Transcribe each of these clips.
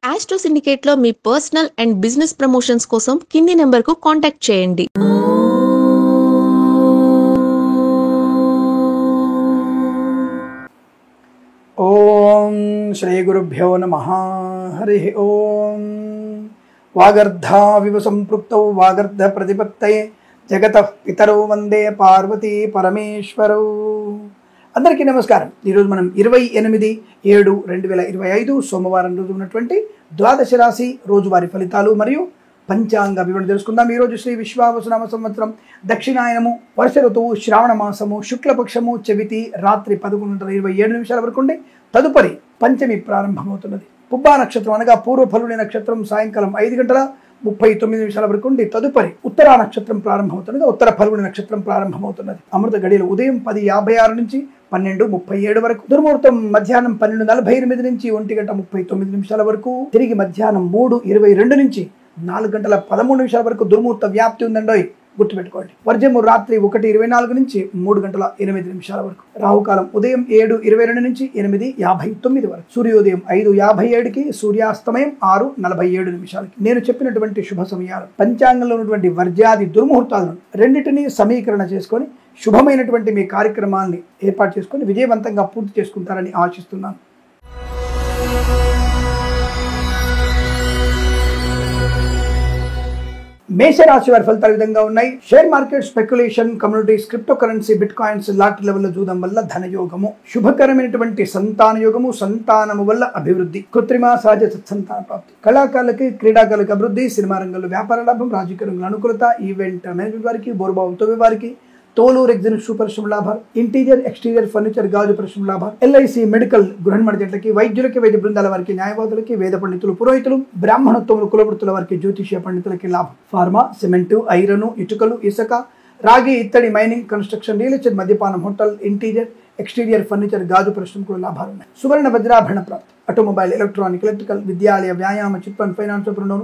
Astro సిండికేట్లో మీ personal and business promotions కోసం కింది నెంబర్కు కాంటాక్ట్ చేయండి. ఓం శ్రీ గురుభ్యో నమః. హరి ఓం. వాగర్ధావివ సంపృక్తౌ వాగర్ధ ప్రతిపత్తయే జగతః పితరౌ వందే పార్వతీ పరమేశ్వరౌ. అందరికీ నమస్కారం. ఈరోజు మనం 28/7/2025 సోమవారం రోజు ఉన్నటువంటి ద్వాదశ రాశి రోజువారీ ఫలితాలు మరియు పంచాంగ వివరణ తెలుసుకుందాం. ఈరోజు శ్రీ విశ్వావసునామ సంవత్సరం దక్షిణాయనము వర్ష ఋతువు శ్రావణ మాసము శుక్లపక్షము చవితి రాత్రి 11:27 వరకు ఉండి తదుపరి పంచమి ప్రారంభమవుతున్నది. పుబ్బా నక్షత్రం అనగా పూర్వ ఫలుని నక్షత్రం సాయంకాలం 5:39 వరకు ఉండి తదుపరి ఉత్తరా నక్షత్రం ప్రారంభమవుతున్నది. ఉత్తర ఫలుని నక్షత్రం ప్రారంభమవుతున్నది. అమృత గడియలు ఉదయం 10:56 నుంచి 12:37 వరకు, దుర్ముహూర్తం మధ్యాహ్నం 12:48 నుంచి 1:39 వరకు, తిరిగి మధ్యాహ్నం 3:22 నుంచి 4:13 వరకు దుర్ముహూర్త వ్యాప్తి ఉందండోయ్, గుర్తుపెట్టుకోండి. వర్జము రాత్రి 1:24 నుంచి 3:08 వరకు, రాహుకాలం ఉదయం 7:22 నుంచి 8:59 వరకు, సూర్యోదయం 5:57కి, సూర్యాస్తమయం 6:47. నేను చెప్పినటువంటి శుభ సమయాలు పంచాంగంలో ఉన్నటువంటి వర్జ్యాది దుర్ముహూర్తాలను రెండింటినీ సమీకరణ చేసుకొని శుభమైనటువంటి మీ కార్యక్రమాన్ని ఏర్పాటు చేసుకొని విజయవంతంగా పూర్తి చేసుకుంటారని ఆశిస్తున్నాను. మేషరాశి వారి ఫలితాలు విధంగా ఉన్నాయి. Share market, speculation, communities, crypto currency, bit coins, lottery లెవెల్లో చూడడం వల్ల ధనయోగము, శుభకరమైనటువంటి సంతాన యోగము, సంతానము వల్ల అభివృద్ధి, కృత్రిమ సహజ సత్సంతాన ప్రాప్తి, కళాకారులకి, క్రీడాకారులకు అభివృద్ధి, సినిమా రంగంలో వ్యాపార లాభం, రాజకీయ రంగంలో అనుకూలత, ఈవెంట్ మేనేజ్మెంట్ వారికి, బోరుబావు తవ్వే వారికి, తోలు రెగ్జిన్ షూ పరిశ్రమ లాభాలు, ఇంటీరియర్ ఎక్స్టీరియర్ ఫర్నిచర్ గాజు పరిశ్రమ లాభాలు, ఎల్ఐసి మెడికల్ గృహనిర్మాణ జట్లకి, వైద్యులకి, వైద్య బృందాల వారికి, న్యాయవాదులకి, వేద పండితులు, పురోహితులు, బ్రాహ్మణోత్తములు, కులవృత్తుల వారికి, జ్యోతిష్య పండితులకి లాభం, ఫార్మా, సిమెంటు, ఐరన్, ఇటుకలు, ఇసుక, రాగి, ఇత్తడి, మైనింగ్, కన్స్ట్రక్షన్, రియల్ ఎస్టేట్, మద్యపానం, హోటల్, ఇంటీరియర్ ఎక్స్టీరియర్ ఫర్నిచర్ గాజు పరిశ్రమ కూడా లాభాలు ఉన్నాయి. సువర్ణ వజ్రాభరణ ప్రాప్తి, ఆటోమొబైల్, ఎలక్ట్రానిక్, ఎలక్ట్రికల్, విద్యాలయ, వ్యాయామ, చిట్ ఫండ్, ఫైనాన్స్, బృందం,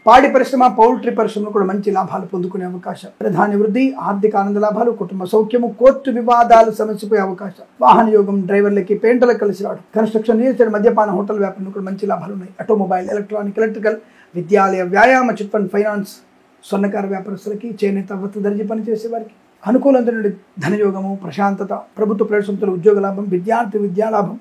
పాడి పరిశ్రమ, పౌల్ట్రీ పరిశ్రమలు కూడా మంచి లాభాలు పొందుకునే అవకాశం, ప్రధాన వృద్ధి, ఆర్థిక ఆనంద లాభాలు, కుటుంబ సౌఖ్యము, కోర్టు వివాదాలు సమస్యపోయే అవకాశం, వాహన యోగం, డ్రైవర్లకి, పెయింటర్లకు కలిసి రావడం, కన్స్ట్రక్షన్, రియల్ ఎస్టేట్, మద్యపాన, హోటల్ వ్యాపారం కూడా మంచి లాభాలు ఉన్నాయి. ఆటోమొబైల్, ఎలక్ట్రానిక్, ఎలక్ట్రికల్, విద్యాలయ, వ్యాయామ, చిట్ ఫండ్, ఫైనాన్స్, స్వర్ణకార వ్యాపారస్తులకి, చేనేత వస్త్ర దర్జీ పనిచేసే వారికి అనుకూలమైన ధనయోగము, ప్రశాంతత, ప్రభుత్వ ప్రైవేట్ సంస్థల ఉద్యోగ లాభం, విద్యార్థి విద్యాలాభం,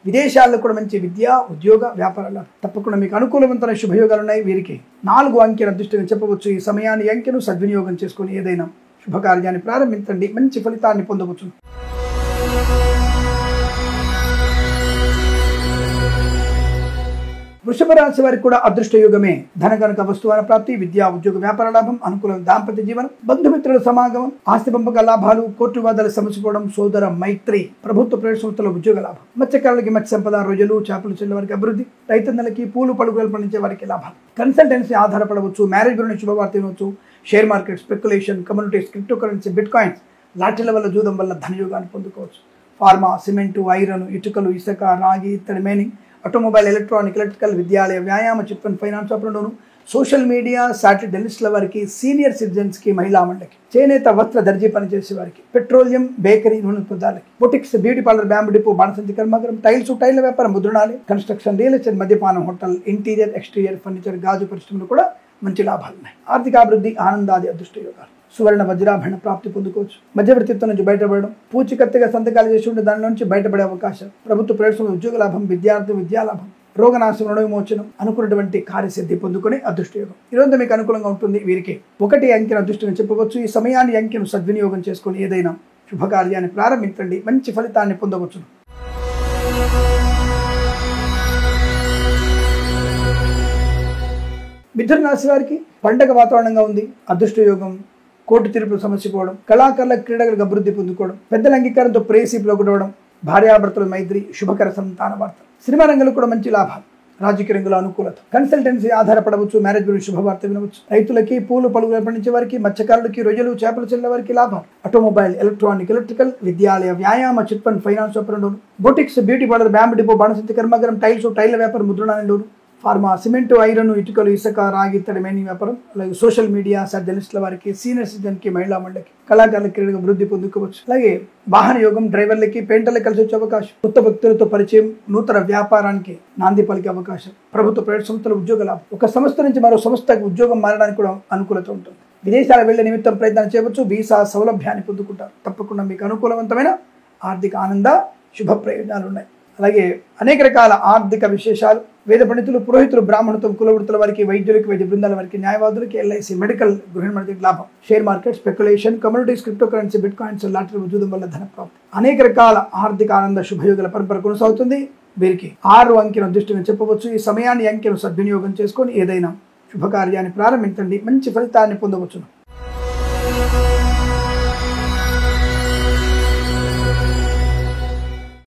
విదేశాల్లో కూడా మంచి విద్యా ఉద్యోగ వ్యాపారాలు తప్పకుండా మీకు అనుకూలవంతమైన శుభయోగాలు ఉన్నాయి. వీరికి 4 అంకెల అదృష్టంగా చెప్పవచ్చు. ఈ సమయాన్ని అంకెను సద్వినియోగం చేసుకుని ఏదైనా శుభకార్యాన్ని ప్రారంభించండి, మంచి ఫలితాన్ని పొందవచ్చు. వృషభ రాశి వారికి కూడా అదృష్ట యుగమే. ధన కనుక వస్తువుల ప్రాప్తి, విద్యా ఉద్యోగ వ్యాపార లాభం, అనుకూల దాంపత్య జీవనం, బంధుమిత్రుల సమాగమం, ఆస్తి పంపక లాభాలు, కోర్టు వివాదాలు సమసిపోవడం, సోదర మైత్రి, ప్రభుత్వ ప్రైవేట్ సంస్థల ఉద్యోగ లాభం, మత్స్యకారులకి మత్స్య సంపద, రొయ్యలు, చేపలు చెల్లె వారికి అభివృద్ధి, రైతన్నలకి, పూలు పలుకులు పండించే వారికి లాభాలు, కన్సల్టెన్సీ ఆధారపడవచ్చు, మ్యారేజ్ గురించి శుభవార్త వినవచ్చు, share market, speculation, communities, crypto currency, bit coins, లాటరీల వల్ల జూదం వల్ల ధనయోగాన్ని పొందుకోవచ్చు. ఫార్మా, సిమెంటు, ఐరన్, ఇటుకలు, ఇసుక, రాగి, ఇత్తడి, మైనింగ్, ఆటోమొబైల్, ఎలక్ట్రానిక్, ఎలక్ట్రికల్, విద్యాలయ, వ్యాయామ, చిట్ ఫండ్, ఫైనాన్స్ వ్యాపారంలోను, సోషల్ మీడియా, శాటిలైట్ డెలిస్ట్ల వారికి, సీనియర్ సిటిజన్స్కి, మహిళా మండలికి, చేనేత వస్త్ర దర్జీ పనిచేసే వారికి, పెట్రోలియం, బేకరీ, నూనె ఉత్పత్తులకి, boutiques, beauty parlour, bamboo depot, బాణసంచి కర్మాగారం, టైల్స్, టైల్ వ్యాపారం, ముద్రణాలయం, కన్స్ట్రక్షన్, రియల్ ఎస్టేట్, మద్యపానం, హోటల్, ఇంటీరియర్ ఎక్స్టీరియర్ ఫర్నిచర్ గాజు పరిశ్రమలు కూడా మంచి లాభాలు ఉన్నాయి. ఆర్థికాభివృద్ధి, ఆనందాది అదృష్ట యోగాలు, సువర్ణ వజ్రాభరణ ప్రాప్తి పొందుకోవచ్చు. మధ్యవర్తిత్వం నుంచి బయటపడడం, పూచికత్తుగా సంతకాలు చేసి ఉంటే దాని నుంచి బయటపడే అవకాశం, ప్రభుత్వ ప్రైవేట్ ఉద్యోగ లాభం, విద్యార్థి విద్యాలాభం, రోగనాశం, రుణ విమోచనం, అనుకున్నటువంటి కార్యసిద్ధి పొందుకునే అదృష్ట యోగం ఈరోజు మీకు అనుకూలంగా ఉంటుంది. వీరికి 1 అంకెను అదృష్టంగా చెప్పవచ్చు. ఈ సమయాన్ని అంకెను సద్వినియోగం చేసుకుని ఏదైనా శుభకార్యాన్ని ప్రారంభించండి, మంచి ఫలితాన్ని పొందవచ్చు. మిథున రాశి వారికి పండగ వాతావరణంగా ఉంది. అదృష్ట యోగం, కోర్టు తీర్పులు సమస్యపోవడం, కళాకారుల, క్రీడలకు అభివృద్ధి పొందుకోవడం, పెద్దల అంగీకారంతో ప్రేయసీపులు ఒకటవడం, భార్యాభర్తల మైత్రి, శుభకర సంతాన వార్త, సినిమా రంగంలో కూడా మంచి లాభాలు, రాజకీయ రంగంలో అనుకూలత, కన్సల్టెన్సీ ఆధారపడవచ్చు, మ్యారేజ్ గురించి శుభవార్త వినవచ్చు, రైతులకి, పూలు పలుకులు పండించే వారికి, మత్స్యకారులకి, రొయ్యలు, చేపలు చెల్లె వారికి లాభాలు, ఆటోమొబైల్, ఎలక్ట్రానిక్, ఎలక్ట్రికల్, విద్యాలయ, వ్యాయామ, చిట్ ఫండ్, ఫైనాన్స్ వ్యాపారంలోను, boutiques, beauty parlour, bamboo depot, బాణసంచి కర్మాగారం, టైల్స్, టైల్ వ్యాపారం, ముద్రణాలంలోను, ఫార్మా, సిమెంటు, ఐరన్, ఇటుకలు, ఇసుక, రాగి, ఇత్తడి, మైనింగ్ వ్యాపారం, అలాగే సోషల్ మీడియా, జర్నలిస్టుల వారికి, సీనియర్ సిటిజన్కి, మహిళా మండలికి, కళాకారుల క్రీడగా అభివృద్ధి పొందుకోవచ్చు. అలాగే వాహన యోగం, డ్రైవర్లకి, పెయింటర్లకు కలిసి వచ్చే అవకాశం, కొత్త వ్యక్తులతో పరిచయం, నూతన వ్యాపారానికి నాంది పలికే అవకాశం, ప్రభుత్వ ప్రైవేట్ సంస్థల ఉద్యోగ లాభం, ఒక సంస్థ నుంచి మరో సంస్థకు ఉద్యోగం మారడానికి కూడా అనుకూలత ఉంటుంది. విదేశాలకు వెళ్లే నిమిత్తం ప్రయత్నం చేయవచ్చు. వీసా సౌలభ్యాన్ని పొందుకుంటారు. తప్పకుండా మీకు అనుకూలవంతమైన ఆర్థిక ఆనంద శుభ ప్రయోజనాలు ఉన్నాయి. అలాగే అనేక రకాల ఆర్థిక విశేషాలు, వేద పండితులు, పురోహితులు, బ్రాహ్మణత్వం, కులవృత్తుల వారికి, వైద్యులకి, వైద్య బృందాల వారికి, న్యాయవాదులకి, ఎల్ఐసి, మెడికల్, గృహిణి లాభం, share market, speculation, communities, crypto currency, bit coins, lottery ఉద్యోగం వల్ల ధన ప్రాప్తి, అనేక రకాల ఆర్థిక ఆనంద శుభయోగాల పరంపర కొనసాగుతుంది. వీరికి 6 అంకెను అదృష్టంగా చెప్పవచ్చు. ఈ సమయాన్ని అంకెను సద్వినియోగం చేసుకొని ఏదైనా శుభకార్యాన్ని ప్రారంభించండి, మంచి ఫలితాన్ని పొందవచ్చును.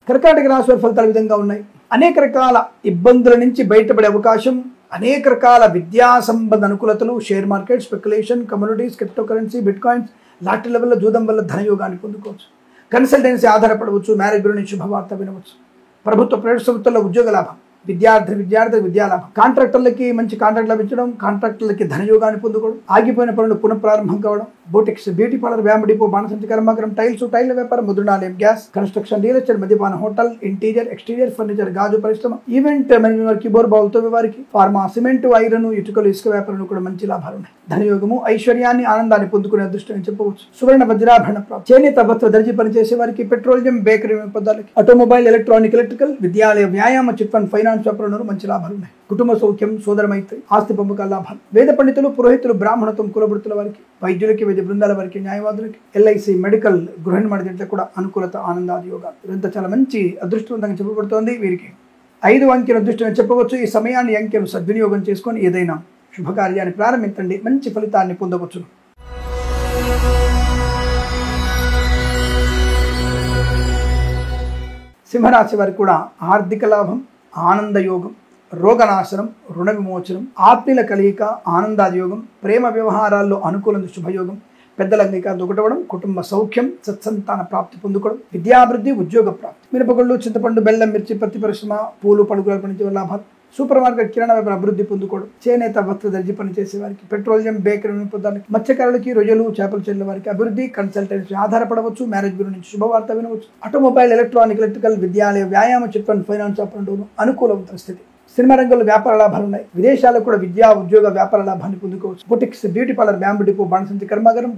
కర్కాటక రాశి వారి ఫలితాలు విధంగా ఉన్నాయి. అనేక రకాల ఇబ్బందుల నుంచి బయటపడే అవకాశం, అనేక రకాల విద్యా సంబంధ అనుకూలతలు, share market, speculation, communities, crypto currency, bit coins, lottery లెవెల్లో జూదం వల్ల ధనయోగాన్ని పొందుకోవచ్చు. కన్సల్టెన్సీ ఆధారపడవచ్చు. మ్యారేజ్ బ్యూరో నుంచి శుభవార్త వినవచ్చు. ప్రభుత్వ ప్రైవేట్ సంస్థల్లో ఉద్యోగ లాభం, విద్యార్థులకు విద్యాలాభం, కాంట్రాక్టర్లకి మంచి కాంట్రాక్ట్ లభించడం, కాంట్రాక్టర్లకి ధనయోగాన్ని పొందుకోవడం, ఆగిపోయిన పనులు పునఃప్రారంభం కావడం, బోటిక్స్, బ్యూటీ పార్లర్, వ్యాయామ డిపో, బాణసంచి కర్మాగారం, టైల్ల వ్యాపారం, ముద్రణాలయం, గ్యాస్, కన్స్ట్రక్షన్, రియల్ ఎస్టేట్, మద్యపాన, హోటల్, ఇంటీరియర్, ఎక్స్టీరియర్, ఫర్నిచర్, గాజు పరిశ్రమ, ఈవెంట్ మేనేజ్మెంట్ వారికి, బోర్ బావులతో వారికి, ఫార్మా, సిమెంటు, ఐరన్, ఇటుకలు, ఇసుక వ్యాపారంలో కూడా మంచి లాభాలు ఉన్నాయి. ధనయోగము, ఐశ్వర్యాన్ని, ఆనందాన్ని పొందుకునే అదృష్టం చెప్పవచ్చు. సువర్ణ వజ్రాభరణ ప్రాప్తి, చేనేత వస్త్ర దర్జీ పనిచేసే వారికి, పెట్రోలియం, బేకరీ పదార్థాలకి, ఆటోమొబైల్, ఎలక్ట్రికల్, విద్యాలయ, వ్యాయామ, చిట్ ఫండ్, ఫైనాన్స్ వ్యాపారంలో మంచి లాభాలు ఉన్నాయి. కుటుంబ సౌఖ్యం, సోదర మైత్రి, ఆస్తి పంపకాల లాభాలు, వేద పండితులు, పురోహితులు, బ్రాహ్మణత్వం, కులవృత్తుల వారికి, వైద్యులకి, వైద్య బృందాల వారికి, న్యాయవాదులకి, ఎల్ఐసి, మెడికల్, గృహిణి మండలికి కూడా అనుకూలత, ఆనందాది యోగాలు. ఇదంతా చాలా మంచి అదృష్టవంతంగా చెప్పబడుతోంది. వీరికి 5 అంకెను అదృష్టంగా చెప్పవచ్చు. ఈ సమయాన్ని అంకెను సద్వినియోగం చేసుకొని ఏదైనా శుభకార్యాన్ని ప్రారంభించండి, మంచి ఫలితాన్ని పొందవచ్చు. సింహరాశి వారికి కూడా ఆర్థిక లాభం, ఆనంద యోగం, రోగనాశనం, రుణ విమోచనం, ఆత్మీయుల కలయిక, ఆనందాది యోగం, ప్రేమ వ్యవహారాల్లో అనుకూలం, శుభయోగం, పెద్దల అంగీకారం దొరకడం, కుటుంబ సౌఖ్యం, సత్సంతాన ప్రాప్తి పొందుకోవడం, విద్యాభివృద్ధి, ఉద్యోగ ప్రాప్తి, మిరపగుళ్ళు, చింతపండు, బెల్లం, మిర్చి, పత్తి పరిశ్రమ, పూలు, పడుగుల పనిచేసే లాభాలు, సూపర్ మార్కెట్, కిరాణా వ్యాపార అభివృద్ధి పొందుకోవడం, చేనేత వస్త్ర దర్జీ పనిచేసే వారికి, పెట్రోలియం, బేకరీ పదార్థాలకి, మత్స్యకారులకి, రొయ్యలు, చేపలు చెల్లె వారికి అభివృద్ధి, కన్సల్టెన్సీ ఆధారపడవచ్చు. మ్యారేజ్ బ్యూరో నుంచి శుభవార్త వినవచ్చు. ఆటోమొబైల్, ఎలక్ట్రికల్, విద్యాలయ, వ్యాయామ, చిట్ ఫండ్, ఫైనాన్స్ వ్యాపారంలో అనుకూలవంతమైన స్థితి. సినిమా రంగంలో వ్యాపార లాభాలు ఉన్నాయి. విదేశాలకు కూడా విద్యా, ఉద్యోగ, వ్యాపార లాభాన్ని పొందుకోవచ్చు. బొటిక్స్, బ్యూటీ పార్లర్, వ్యాయామ డిపో, బాణసంచి కర్మాగారం,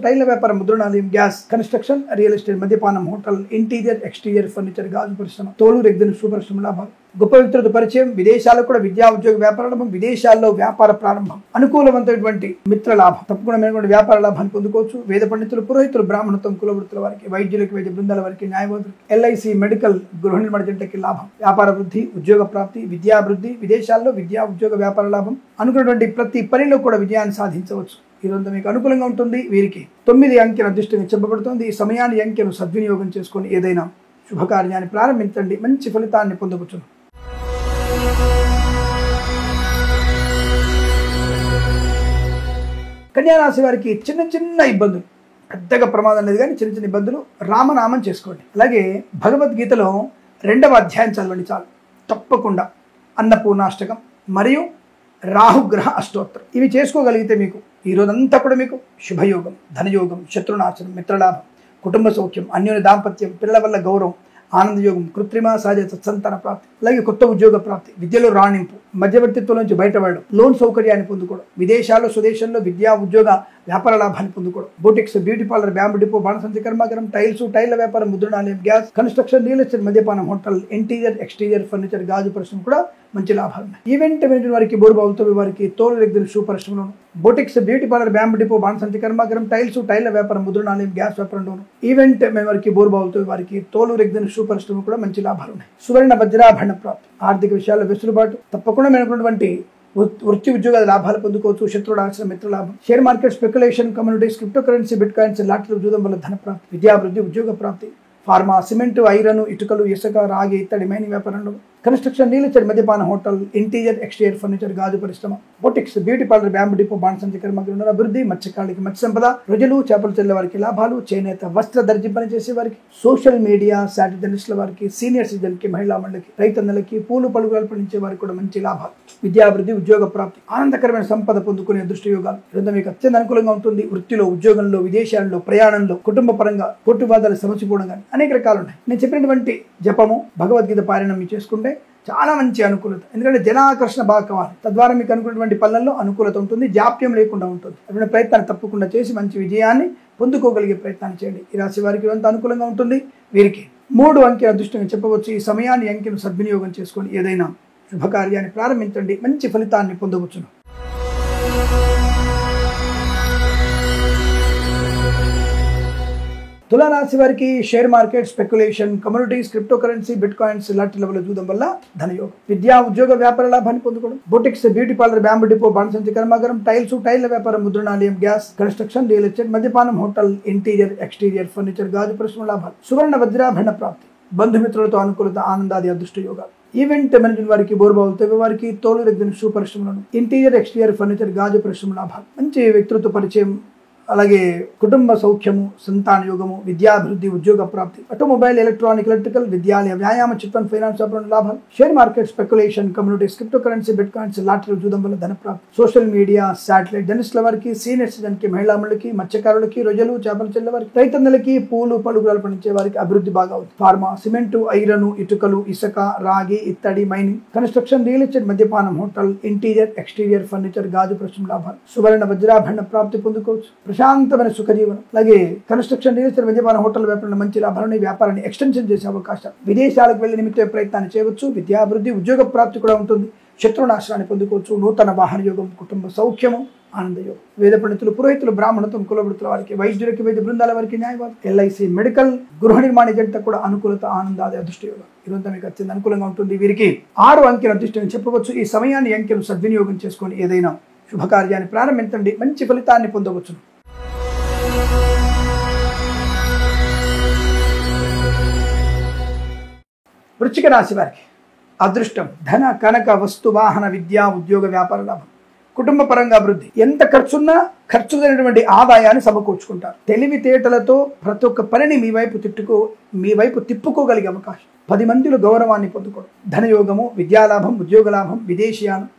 టైల్ల వ్యాపారం, ముద్రణాలయం, గ్యాస్, కన్స్ట్రక్షన్, రియల్ ఎస్టేట్, మద్యపానం, హోటల్, ఇంటీరియర్, ఎక్స్టీరియర్, ఫర్నిచర్, గాజు పరిశ్రమ, తోలు, రెగ్జిన్, పరిశ్రమ లాభాలు, గొప్ప వ్యక్తులతో పరిచయం, విదేశాలకు కూడా విద్యా, ఉద్యోగ, వ్యాపార లాభం, విదేశాల్లో వ్యాపార ప్రారంభం, అనుకూలవంతమైనటువంటి మిత్ర లాభం, తప్పకుండా వ్యాపార లాభాన్ని పొందుకోవచ్చు. వేద పండితులు, పురోహితులు, బ్రాహ్మణత్వం, కులవృత్తుల వారికి, వైద్యులకి, వైద్య బృందాల వారికి, న్యాయవాదులకి, ఎల్ఐసి, మెడికల్, గృహిణి మండలికి లాభం, వ్యాపార వృద్ధి, ఉద్యోగ ప్రాప్తి, విద్యాభివృద్ధి, విదేశాల్లో విద్యా, ఉద్యోగ, వ్యాపార లాభం, అనుకున్నటువంటి ప్రతి పనిలో కూడా విజయాన్ని సాధించవచ్చు. ఈరోజు మీకు అనుకూలంగా ఉంటుంది. వీరికి 9 అంకెను అదృష్టంగా చెప్పబడుతుంది. ఈ సమయాన్ని అంకెను సద్వినియోగం చేసుకొని ఏదైనా శుభకార్యాన్ని ప్రారంభించండి, మంచి ఫలితాన్ని పొందవచ్చు. కన్యారాశి వారికి చిన్న ఇబ్బందులు, పెద్దగా ప్రమాదం లేదు కానీ చిన్న ఇబ్బందులు. రామనామం చేసుకోండి. అలాగే భగవద్గీతలో 2వ అధ్యాయం చదవండి చాలు. తప్పకుండా అన్నపూర్ణాష్టకం మరియు రాహుగ్రహ అష్టోత్తరం ఇవి చేసుకోగలిగితే మీకు ఈ రోజంతా కూడా మీకు శుభయోగం, ధనయోగం, శత్రునాశనం, మిత్రలాభం, కుటుంబ సౌఖ్యం, అన్యోన్య దాంపత్యం, పిల్లల వల్ల గౌరవం, ఆనందయోగం, కృత్రిమ సహజ సత్సంతాన ప్రాప్తి, అలాగే కొత్త ఉద్యోగ ప్రాప్తి, విద్యలో రాణింపు, మధ్యవర్తిత్వం నుంచి బయటపడడం, లోన్ సౌకర్యాన్ని పొందుకోవడం, విదేశాల్లో స్వదేశంలో విద్యా, ఉద్యోగ, వ్యాపార లాభాన్ని పొందుకోవడం, బోటిక్స్, బ్యూటీ పార్లర్, వ్యాయామ డిపో, బాణసంచి కర్మాగారం, టైల్ల వ్యాపారం, ముద్రణాలయం, గ్యాస్, కన్స్ట్రక్షన్, రియల్ ఎస్టేట్, మద్యపానం, హోటల్, ఇంటీరియర్, ఎక్స్టీరియర్, ఫర్నిచర్, గాజు పరిశ్రమ కూడా మంచి లాభాలు ఉన్నాయి. ఈవెంట్ మేనేజ్మెంట్ వారికి, బోర్బావులతో వారికి, తోలు, రెగ్జిన్, పరిశ్రమలోను, బోటిక్స్, బ్యూటీ పార్లర్, వ్యాయామ డిపో, బాణసంచి కర్మాగారం, టైల్ల వ్యాపారం, ముద్రణాలయం, గ్యాస్ వ్యాపారంలోను, ఈవెంట్ వారికి, బోర్బావులతో వారికి, తోలు, రెగ్జిన్, పరిశ్రమ కూడా మంచి లాభాలు ఉన్నాయి. సువర్ణ వజ్రాభరణ ప్రాప్తి, ఆర్థిక విషయాల్లో వెసులుబాటు, తప్పకుండా మేనటువంటి వృత్తి, ఉద్యోగాల లాభాలు పొందుకోవచ్చు. శత్రునాశనం, మిత్రలాభం, share market, speculation, communities, crypto currency, bit coins, lottery జూదం వల్ల ధన ప్రాప్తి, విద్యాభివృద్ధి, ఉద్యోగ ప్రాప్తి, ఫార్మా, సిమెంటు, ఐరన్, ఇటుకలు, ఇసుక, రాగి, ఇత్తడి, మైనింగ్ వ్యాపారంలో కన్స్ట్రక్షన్, రియల్ ఎస్టేట్, మద్యపాన, హోటల్, ఇంటీరియర్ ఎక్స్టీరియర్ ఫర్నిచర్, గాజు పరిశ్రమ, boutiques, beauty parlour, bamboo depot, బాణసంచి కర్మాగారం అభివృద్ధి, మత్స్యకారులకి మత్స్య సంపద, ప్రజలు, చేపలు చెల్లె వారికి లాభాలు, చేనేత వస్త్ర దర్జీ పని చేసే వారికి, సోషల్ మీడియా శాటిలైట్ జర్నలిస్టుల వారికి, సీనియర్ సిటిజన్కి, మహిళా మండలికి, రైతన్నలకి, పూలు పలుకులు పండించే వారికి కూడా మంచి లాభాలు, విద్యాభివృద్ధి, ఉద్యోగ ప్రాప్తి, ఆనందకరమైన సంపద పొందుకునే అదృష్ట యోగాలు. ఇదంతా మీకు అత్యంత అనుకూలంగా ఉంటుంది. వృత్తిలో, ఉద్యోగంలో, విదేశాల్లో, ప్రయాణంలో, కుటుంబ పరంగా పోటీవాదాలు సమసిపోవడం కానీ అనేక రకాలు ఉన్నాయి. నేను చెప్పినటువంటి జపము, భగవద్గీత పారాయణం మీరు చేసుకుంటే చాలా మంచి అనుకూలత. ఎందుకంటే జనాకర్షణ బాగా కావాలి. తద్వారా మీకు అనుకున్నటువంటి పనులలో అనుకూలత ఉంటుంది, జాప్యం లేకుండా ఉంటుంది. అటువంటి ప్రయత్నాన్ని తప్పకుండా చేసి మంచి విజయాన్ని పొందుకోగలిగే ప్రయత్నాన్ని చేయండి. ఈ రాశి వారికి ఎంత అనుకూలంగా ఉంటుంది. వీరికి 3 అంకెల అదృష్టంగా చెప్పవచ్చు. ఈ సమయాన్ని, అంకెను సద్వినియోగం చేసుకొని ఏదైనా శుభకార్యాన్ని ప్రారంభించండి, మంచి ఫలితాన్ని పొందవచ్చును. తులారాశి వారికి share market, speculation, communities, crypto currency, bit coins లాంటి లెవెల్ చూడడం వల్ల ధనయోగం, విద్యా, ఉద్యోగ, వ్యాపార లాభాన్ని పొందుకోవడం, boutiques, beauty parlour, bamboo depot, బాణసంచి కర్మాగారం, టైల్ల వ్యాపారం, ముద్రణాలయం, గ్యాస్, కన్స్ట్రక్షన్, రియల్ ఎస్టేట్, మద్యపానం, హోటల్, ఇంటీరియర్ ఎక్స్టీరియర్ ఫర్నిచర్, గాజు పరిశ్రమ లాభాలు, సువర్ణ వజ్రాభరణ ప్రాప్తి, బంధుమిత్రులతో అనుకూలత, ఆనందాది అదృష్ట యోగాలు. ఈవెంట్ మేనేజ్మెంట్ వారికి, బోర్బావులు తవ్వే వారికి, తోలు రెగ్గిన షూ పరిశ్రమలను, ఇంటీరియర్ ఎక్స్టీరియర్ ఫర్నిచర్, గాజు పరిశ్రమ లాభాలు, మంచి వ్యక్తిత్వ పరిచయం, అలాగే కుటుంబ సౌఖ్యము, సంతాన యోగము, విద్యాభివృద్ధి, ఉద్యోగ ప్రాప్తి, ఆటోమొబైల్, ఎలక్ట్రానిక్, ఎలక్ట్రికల్, విద్యాలయ, వ్యాయామ, చిట్ ఫైనాన్స్ వ్యాపారం లాభాలు, share market, speculation, communities, crypto currency, bit coins లాటరీలు చూడడం వల్ల ధన ప్రాప్తి, సోషల్ మీడియా శాటిలైట్ జర్నలిస్టుల వారికి, సీనియర్ సిటిజన్కి, మహిళా మండలికి, మత్స్యకారులకి, రొయ్యలు, చేపలు చెల్లె వారికి, రైతన్నలకి, పూలు పలుకులు పండించే వారికి అభివృద్ధి బాగా అవుతుంది. ఫార్మా, సిమెంటు, ఐరన్, ఇటుకలు, ఇసుక, రాగి, ఇత్తడి, మైనింగ్, కన్స్ట్రక్షన్, రియల్ ఎస్టేట్, మద్యపానం, హోటల్, ఇంటీరియర్ ఎక్స్టీరియర్ ఫర్నిచర్, గాజు పరిశ్రమ లాభాలు, సువర్ణ వజ్రాభరణ ప్రాప్తి పొందుకోవచ్చు. ప్రశాంతమైన సుఖజీవనం, అలాగే కన్స్ట్రక్షన్, రియల్ ఎస్టేట్, మద్యపాన, హోటల్ వ్యాపారంలో మంచి లాభాలని, వ్యాపారాన్ని ఎక్స్టెన్షన్ చేసే అవకాశం, విదేశాలకు వెళ్లి నిమిత్త ప్రయత్నాన్ని చేయవచ్చు. విద్యాభివృద్ధి, ఉద్యోగ ప్రాప్తి కూడా ఉంటుంది. శత్రునాశనాన్ని పొందుకోవచ్చు. నూతన వాహన యోగం, కుటుంబ సౌఖ్యము, ఆనందయోగం. వేద పండితులు, పురోహితులు, బ్రాహ్మణత్వం, కులవృత్తుల వారికి, వైద్యులకి, వైద్య బృందాల వారికి, న్యాయవాది, ఎల్ఐసి, మెడికల్, గృహ నిర్మాణ జంట కూడా అనుకూలత, ఆనందాది అదృష్ట యోగం. ఇదంతా మీకు అత్యంత అనుకూలంగా ఉంటుంది. వీరికి 6 అంకెల అదృష్టం చెప్పవచ్చు. ఈ సమయాన్ని, అంకెను సద్వినియోగం చేసుకొని ఏదైనా శుభకార్యాన్ని ప్రారంభించండి, మంచి ఫలితాన్ని పొందవచ్చు. వృశ్చిక రాశి వారికి అదృష్టం, ధన, కనక, వస్తు, వాహన, విద్యా, ఉద్యోగ, వ్యాపార లాభం, కుటుంబ పరంగా అభివృద్ధి. ఎంత ఖర్చున్నా ఖర్చుదైనటువంటి ఆదాయాన్ని సమకూర్చుకుంటారు. తెలివితేటలతో ప్రతి ఒక్క పనిని మీ వైపు తిప్పుకోగలిగే అవకాశం, 10 మందిలో గౌరవాన్ని పొందుకోవడం, ధనయోగము, విద్యాలాభం, ఉద్యోగ లాభం, విదేశీయానం,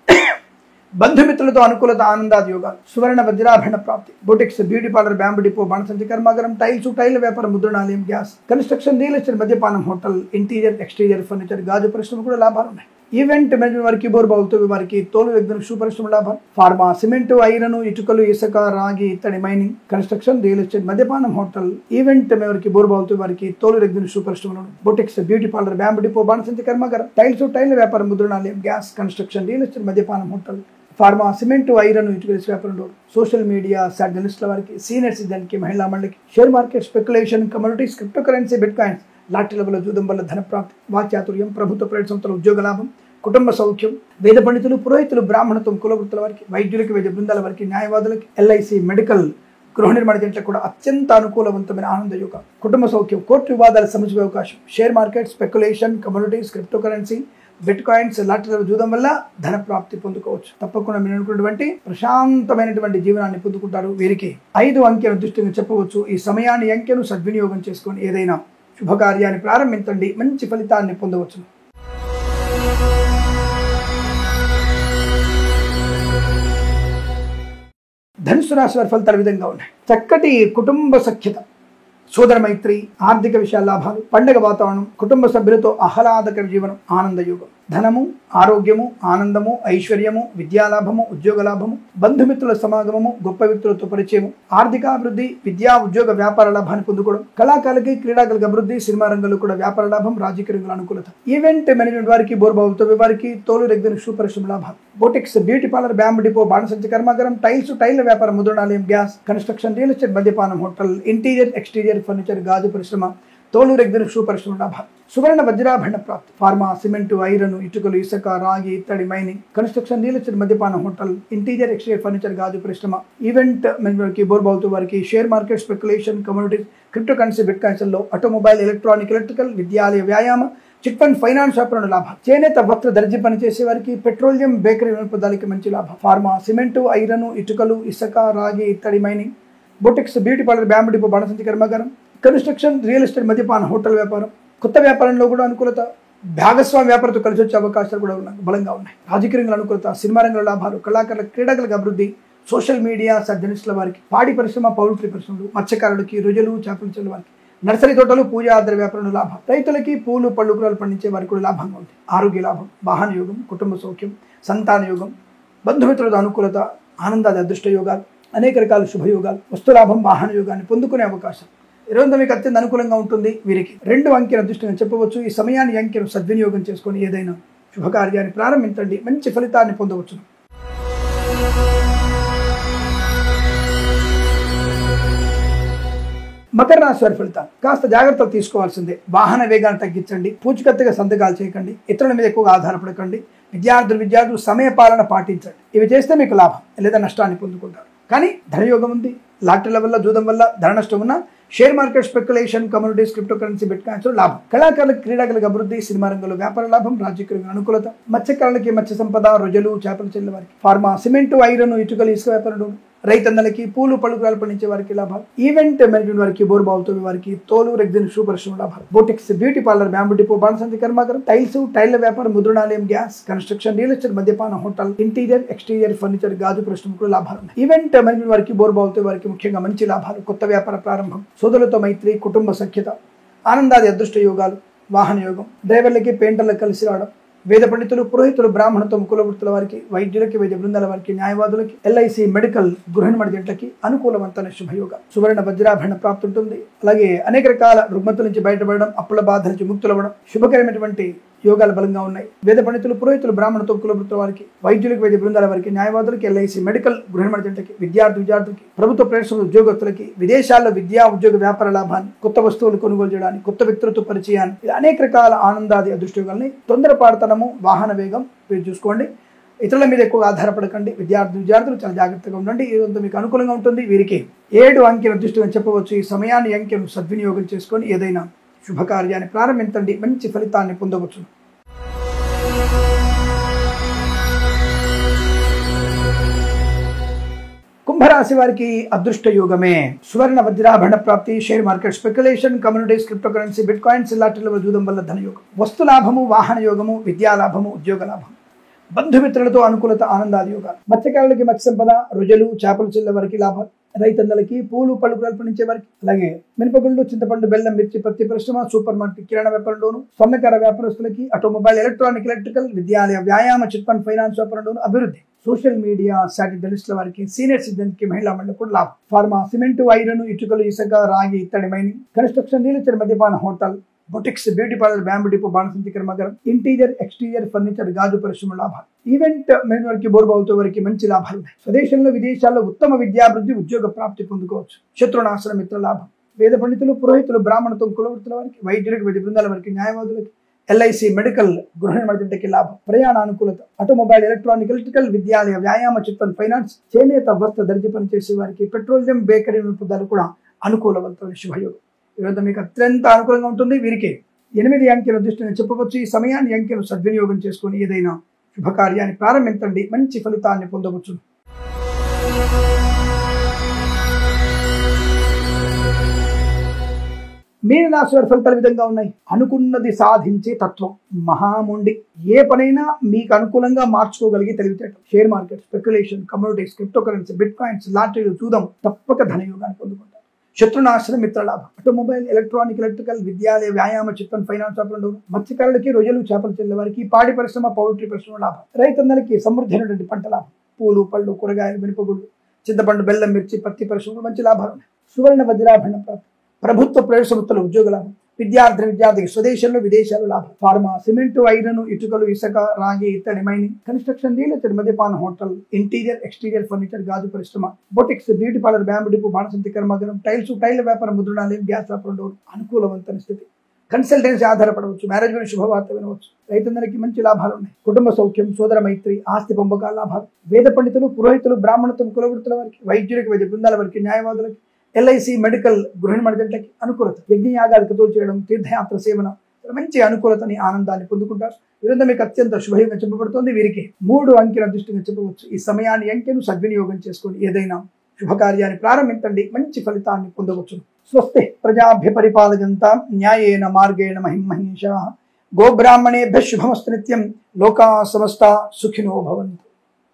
బంధుమిత్రులతో అనుకూలత, ఆనందాది యోగాలు, సువర్ణ వజ్రాభరణ ప్రాప్తి, boutiques, beauty parlour, bamboo depot, బాణసంచి కర్మాగారం, టైల్ల వ్యాపారం, ముద్రణాలయం, గ్యాస్, కన్స్ట్రక్షన్, రియల్ ఎస్టేట్, మద్యపానం, హోటల్, ఇంటీరియర్ ఎక్స్టీరియర్ ఫర్నిచర్, గాజు పరిశ్రమ కూడా లాభాలు ఉన్నాయి. ఈవెంట్ మేనేజ్మెంట్ వారికి, బోర్బావులు తవ్వే వారికి, తోలు రెగ్గిన షూ పరిశ్రమ లాభాలు, ఫార్మా, సిమెంటు, ఐరన్, ఇటుకలు, ఇసుక, రాగి, ఇత్తడి, మైనింగ్, కన్స్ట్రక్షన్, రియల్ ఎస్టేట్, మద్యపానం, హోటల్, ఈవెంట్ వారికి, బోర్బావులు తవ్వే వారికి, తోలు రెగ్గిన షూ పరిశ్రమలను, boutiques, beauty parlour, bamboo depot, బాణసంచి కర్మాగారం, టైల్ల వ్యాపారం, ముద్రణాలయం, గ్యాస్, కన్స్ట్రక్షన్, రియల్ ఎస్టేట్, మద్యపానం, హోటల్, ఫార్మా, సిమెంటు, ఐరన్, ఇటుకల వ్యాపారంలో, సోషల్ మీడియా జర్నలిస్టుల వారికి, సీనియర్ సిటిజన్కి, మహిళా మండలికి, share market, speculation, communities, crypto currency, bit coins lottery లెవెల్లో చూడడం వల్ల ధన ప్రాప్తి, వాక్చాతుర్యం, ప్రభుత్వ ప్రైవేట్ సంస్థల ఉద్యోగ లాభం, కుటుంబ సౌఖ్యం, వేద పండితులు, పురోహితులు, బ్రాహ్మణత్వం, కులవృత్తుల వారికి, వైద్యులకి, వైద్య బృందాల వారికి, న్యాయవాదులకి, ఎల్ఐసి, మెడికల్, గృహ నిర్మాణ జంటలకు కూడా అత్యంత అనుకూలవంతమైన ఆనందయోగం, కుటుంబ సౌఖ్యం, కోర్టు వివాదాల సమస్య అవకాశం, share market, speculation, communities, crypto currency, bit coins lottery చూడడం వల్ల ధన ప్రాప్తి పొందుకోవచ్చు. తప్పకుండా మీరు అనుకున్నటువంటి ప్రశాంతమైనటువంటి జీవనాన్ని పొందుకుంటారు. వీరికి 5 అంకెల దృష్టిని చెప్పవచ్చు. ఈ సమయాన్ని, అంకెను సద్వినియోగం చేసుకొని ఏదైనా శుభకార్యాన్ని ప్రారంభించండి, మంచి ఫలితాన్ని పొందవచ్చు. ధనుసు రాశి వారి ఫలితాల విధంగా ఉన్నాయి. చక్కటి కుటుంబ సఖ్యత, సోదర మైత్రి, ఆర్థిక విషయాల లాభాలు, పండగ వాతావరణం, కుటుంబ సభ్యులతో ఆహ్లాదకర జీవనం, ఆనందయోగం, ధనము, ఆరోగ్యము, ఆనందము, ఐశ్వర్యము, విద్యాలాభము, ఉద్యోగ లాభము, బంధుమిత్రుల సమాగమము, గొప్ప వ్యక్తులతో పరిచయము, ఆర్థికాభివృద్ధి, విద్యా, ఉద్యోగ, వ్యాపార లాభాన్ని పొందుకోవడం, కళాకారులకి, క్రీడాకారులకు అభివృద్ధి, సినిమా రంగంలో కూడా వ్యాపార లాభం, రాజకీయ రంగంలో అనుకూలత, ఈవెంట్ మేనేజ్మెంట్ వారికి, బోర్బావులతో వారికి, తోలు రెగ్గిన షూ పరిశ్రమ లాభాలు, boutiques, beauty parlour, bamboo depot, బాణసంచి కర్మాగారం, టైల్ల వ్యాపారం, ముద్రణాలయం, గ్యాస్, కన్స్ట్రక్షన్, రియల్ ఎస్టేట్, మద్యపానం, హోటల్, ఇంటీరియర్ ఎక్స్టీరియర్ ఫర్నిచర్, గాజు పరిశ్రమ, తోలు రెగ్గిన షూ పరిశ్రమ లాభాలు, సువర్ణ వజ్రాభరణ ప్రాప్తి, ఫార్మా, సిమెంటు, ఐరన్, ఇటుకలు, ఇసుక, రాగి, ఇత్తడి, మైనింగ్, కన్స్ట్రక్షన్, రియల్ ఎస్టేట్, మద్యపానం, హోటల్, ఇంటీరియర్ ఎక్స్టీరియర్ ఫర్నిచర్, గాజు పరిశ్రమ, ఈవెంట్ మేనేజ్మెంట్ బోర్బావులతో వారికి, share market, speculation, communities, crypto currency, bit coins లో, ఆటోమొబైల్, ఎలక్ట్రానిక్, ఎలక్ట్రికల్, విద్యాలయ, వ్యాయామ, చిట్ ఫండ్ ఫైనాన్స్ వ్యాపారంలో లాభాలు. చేనేత వస్త్ర దర్జీ పనిచేసే వారికి, పెట్రోలియం బేకరీ వినోదాలకి మంచి లాభం. ఫార్మా, సిమెంటు, ఐరన్, ఇటుకలు, ఇసుక, రాగి, ఇత్తడి, mining, boutiques, beauty parlour, bamboo depot, బాణసంచి కర్మాగారం, కన్స్ట్రక్షన్, రియల్ ఎస్టేట్, మద్యపాన, హోటల్ వ్యాపారం. కొత్త వ్యాపారంలో కూడా అనుకూలత. భాగస్వామి వ్యాపారంతో కలిసి వచ్చే అవకాశాలు కూడా బలంగా ఉన్నాయి. రాజకీయ రంగంలో అనుకూలత, సినిమా రంగంలో లాభాలు, కళాకారుల, క్రీడాకులకు అభివృద్ధి, సోషల్ మీడియా, జర్నలిస్టుల వారికి, పాడి పరిశ్రమ, పౌల్ట్రీ పరిశ్రమలు, మత్స్యకారులకి, రొయ్యలు, చేపల చెల్లు వారికి, నర్సరీ తోటలు, పూజా ఆధార వ్యాపారంలో లాభం. రైతులకి, పూలు, పళ్ళు, కూరలు పండించే వారికి కూడా లాభంగా ఉంది. ఆరోగ్య లాభం, వాహన యోగం, కుటుంబ సౌఖ్యం, సంతాన యోగం, బంధుమిత్రులతో అనుకూలత, ఆనందాది అదృష్ట యోగాలు, అనేక రకాల శుభయోగాలు, వస్తులాభం, వాహన యోగాన్ని పొందుకునే అవకాశం ఈరోజు మీకు అత్యంత అనుకూలంగా ఉంటుంది. వీరికి 2 అంకెల అదృష్టంగా చెప్పవచ్చు. ఈ సమయాన్ని అంకెను సద్వినియోగం చేసుకొని ఏదైనా శుభకార్యాన్ని ప్రారంభించండి, మంచి ఫలితాన్ని పొందవచ్చు. మకర రాశి వారి ఫలితాలు కాస్త జాగ్రత్తలు తీసుకోవాల్సిందే. వాహన వేగాన్ని తగ్గించండి, పూచికత్తుగా సంతకాలు చేయకండి, ఇతరుల మీద ఎక్కువగా ఆధారపడకండి. విద్యార్థులు సమయ పాలన పాటించండి. ఇవి చేస్తే మీకు లాభం లేదా నష్టాన్ని పొందుకుంటారు. కానీ ధనయోగం ఉంది. లాటరీల వల్ల, జూదం వల్ల ధన నష్టం ఉన్న share market, speculation, communities, crypto currency, bit coins లాభం. కళాకారులకు, క్రీడాకులకు అభివృద్ధి, సినిమా రంగంలో వ్యాపార లాభం, రాజకీయ అనుకూలత, మత్స్యకారులకి మత్స్య సంపద, రొయ్యలు, చేపల చెల్లె వారికి, ఫార్మా, సిమెంటు, ఐరన్, ఇటుకలు, ఇసుక వ్యాపారంలో, రైతన్నలకి, పూలు, పళ్ళు, కూరలు పండించే వారికి లాభాలు. ఈవెంట్ మేనేజ్మెంట్ వారికి, బోర్బావుతో వారికి, తోలు, రెగ్జిన్, షూ పరిశ్రమ లాభాలు. Boutiques, beauty parlour, bamboo depot, బాణసంచి కర్మాగారం, టైల్స్, టైళ్ల వ్యాపారం, ముద్రణాలయం, గ్యాస్, కన్స్ట్రక్షన్, రియల్ ఎస్టేట్, మద్యపాన, హోటల్, ఇంటీరియర్, ఎక్స్టీరియర్, ఫర్నిచర్, గాజు పరిశ్రమకు లాభాలు ఉన్నాయి. ఈవెంట్ మేనేజ్మెంట్ వారికి, బోర్బావుతో వారికి ముఖ్యంగా మంచి లాభాలు. కొత్త వ్యాపార ప్రారంభం, సోదరులతో మైత్రి, కుటుంబ సఖ్యత, ఆనందాది అదృష్ట యోగాలు, వాహన యోగం, డ్రైవర్లకి, పెయింటర్లకు కలిసి రావడం, వేద పండితులు, పురోహితులు, బ్రాహ్మణత్వం, కులవృత్తుల వారికి, వైద్యులకి, వైద్య బృందాల వారికి, న్యాయవాదులకి, ఎల్ఐసి, మెడికల్, గృహిణి జంటలకి అనుకూలవంతమైన శుభయోగ. సువర్ణ వజ్రాభరణ ప్రాప్తి ఉంటుంది. అలాగే అనేక రకాల రుగ్మతుల నుంచి బయటపడడం, అప్పుల బాధ నుంచి ముక్తులవ్వడం, శుభకరమైనటువంటి యోగాలు బలంగా ఉన్నాయి. వేద పండితులు, పురోహితులు, బ్రాహ్మణత్వం, కులవృత్తుల వారికి, వైద్యులకి, వైద్య బృందాల వారికి, న్యాయవాదులకి, ఎల్ఐసి, మెడికల్, గృహిణి జంటకి, విద్యార్థులకి, ప్రభుత్వ ప్రేక్షకులు, ఉద్యోగస్తులకి, విదేశాల్లో విద్యా, ఉద్యోగ, వ్యాపార లాభాన్ని, కొత్త వస్తువులు కొనుగోలు చేయడానికి, కొత్త వ్యక్తులతో పరిచయాన్ని, అనేక రకాల ఆనందాది అదృష్టయోగాల్ని. తొందరపాటుతనము, వాహన వేగం మీరు చూసుకోండి. ఇతరుల మీద ఎక్కువగా ఆధారపడకండి. విద్యార్థులు చాలా జాగ్రత్తగా ఉండండి. ఇదంతా మీకు అనుకూలంగా ఉంటుంది. వీరికి 7 అంకెల అదృష్టంగా చెప్పవచ్చు. ఈ సమయాన్ని, అంకెను సద్వినియోగం చేసుకొని ఏదైనా శుభకార్యాన్ని ప్రారంభించండి, మంచి ఫలితాన్ని పొందవచ్చు. కుంభరాశి వారికి అదృష్ట యోగమే. సువర్ణ వజ్రాభరణ ప్రాప్తి, share market, speculation, communities, crypto currency, bit coins, లాటరీల జూదం వల్ల ధనయోగం, వస్తు లాభము, వాహన యోగము, విద్యా లాభము, ఉద్యోగ లాభం, బంధుమిత్రులతో అనుకూలత, ఆనందాది యోగాలు, మత్స్యకారులకి మత్స్య సంపద, రొయ్యలు, చేపల చెల్లె వారికి లాభాలు, రైతన్నలకి, పూలు, పళ్ళు, కూరలు పండించే వారికి, అలాగే మినపగుళ్ళు, చింతపండు, బెల్లం, మిర్చి, పత్తి పరిశ్రమ, సూపర్ మార్కెట్, కిరాణా వ్యాపారంలోను, స్వర్ణకార వ్యాపారస్తులకి, ఆటోమొబైల్, ఎలక్ట్రికల్, విద్యాలయ, వ్యాయామ, చిట్ ఫండ్ ఫైనాన్స్ వ్యాపారంలోను అభివృద్ధి, సోషల్ మీడియా, జర్నలిస్టుల వారికి, సీనియర్ సిటిజన్ కి, మహిళా మండలికి కూడా లాభం. ఫార్మా, సిమెంటు, ఐరన్, ఇటుకలు, ఇసుక, రాగి, ఇత్తడి, మైనింగ్, కన్స్ట్రక్షన్, రియల్ ఎస్టేట్, మద్యపాన, hotel, boutiques, beauty parlour, bamboo depot, బాణసంచి కర్మాగారం, ఇంటీరియర్, ఎక్స్టీరియర్, ఫర్నిచర్, గాజు పరిశ్రమ లాభాలు. ఈవెంట్ మేనేజ్మెంట్ వారికి, బోర్బావుతో వారికి మంచి లాభాలు ఉన్నాయి. స్వదేశంలో, విదేశాల్లో ఉత్తమ విద్యాభివృద్ధి, ఉద్యోగ ప్రాప్తి పొందుకోవచ్చు. శత్రునాశన, మిత్ర లాభం. వేద పండితులు, పురోహితులు, బ్రాహ్మణత్వం, కులవృత్తుల వారికి, వైద్యులకు, వైద్య బృందాల వారికి, న్యాయవాదులకి, ఎల్ఐసి, మెడికల్, గృహిణి లాభం. ప్రయాణ అనుకూలత. ఆటోమొబైల్, ఎలక్ట్రికల్, విద్యాలయ, వ్యాయామ, చిట్ ఫండ్ ఫైనాన్స్, చేనేత వస్త్ర దర్జీ పనిచేసే వారికి, పెట్రోలియం బేకరీ వినోదాలు కూడా అనుకూలవంతమైన శుభయోగం. ఈరోజు మీకు అత్యంత అనుకూలంగా ఉంటుంది. వీరికి 8 అంకెల అదృష్టంగా చెప్పవచ్చు. ఈ సమయాన్ని, అంకెను సద్వినియోగం చేసుకొని ఏదైనా శుభకార్యాన్ని ప్రారంభించండి, మంచి ఫలితాన్ని పొందవచ్చు. మీనరాశి వారి ఫలితాలు విధంగా ఉన్నాయి. అనుకున్నది సాధించే తత్వం, మహామొండి. ఏ పనైనా మీకు అనుకూలంగా మార్చుకోగలిగే తెలివితేటలు. Share market, speculation, communities, crypto currency, bit coins, లాటరీలు, చూద్దాం, తప్పక ధనయోగాన్ని పొందుకుంటారు. శత్రునాశన, మిత్రలాభం. ఆటోమొబైల్, ఎలక్ట్రికల్, విద్యాలయ, వ్యాయామ, చిట్ ఫండ్ ఫైనాన్స్ వ్యాపారంలో, మత్స్యకారులకి, రొయ్యలు, చేపల చెల్లె వారికి, పాడి పరిశ్రమ, పౌల్ట్రీ పరిశ్రమ లాభం. రైతన్నలకి సమృద్ధి అయినటువంటి పంట లాభం. పూలు, పళ్ళు, కూరగాయలు, మినపగుళ్ళు, చింతపండు, బెల్లం, మిర్చి, పత్తి పరిశ్రమలు మంచి లాభాలు ఉన్నాయి. సువర్ణ వజ్రాభరణ ప్రాప్తి. ప్రభుత్వ ప్రైవేట్ సంస్థల ఉద్యోగ లాభం. విద్యార్థికి స్వదేశంలో, విదేశాలు లాభం. ఫార్మా, సిమెంటు, ఐరన్, ఇటుకలు, ఇసుక, రాగి, ఇత్తడి, మైనింగ్, కన్స్ట్రక్షన్, రియల్ ఎస్టేట్, మద్యపాన, హోటల్, ఇంటీరియర్, ఎక్స్టీరియర్, ఫర్నిచర్, గాజు పరిశ్రమ, boutiques, beauty parlour, bamboo depot, బాణసంచి కర్మాగారం, టైల్ వ్యాపారం, ముద్రణాలయం, గ్యాస్ వ్యాపారం అనుకూలవంతమైన స్థితి. కన్సల్టెన్సీ ఆధారపడవచ్చు. మ్యారేజ్ గురించి శుభవార్త వినవచ్చు. రైతన్నలకి మంచి లాభాలు ఉన్నాయి. కుటుంబ సౌఖ్యం, సోదర మైత్రి, ఆస్తి పంపకాల లాభాలు. వేద పండితులు, పురోహితులు, బ్రాహ్మణత్వం, కులవృత్తుల వారికి, వైద్యులకి, వైద్య బృందాల వారికి, న్యాయవాదులకి, ఎల్ఐసి, మెడికల్, గృహిణి జంటకి అనుకూలత. యజ్ఞయాగాలు, క్రతువులు చేయడం, తీర్థయాత్ర సేవన, మంచి అనుకూలతని ఆనందాన్ని పొందుకుంటారు. ఈరోజు మీకు అత్యంత శుభయోగంగా చెప్పబడుతుంది. వీరికి 3 అంకెల అదృష్టంగా చెప్పవచ్చు. ఈ సమయాన్ని అంకెను సద్వినియోగం చేసుకొని ఏదైనా శుభకార్యాన్ని ప్రారంభించండి, మంచి ఫలితాన్ని పొందవచ్చు. స్వస్తి ప్రజాభ్య పరిపాలయంతాం న్యాయేన మార్గేణ మహిమహీషాః. గోబ్రాహ్మణేభ్యః శుభమస్తు నిత్యం. లోకా సమస్తా సుఖినో భవంతు.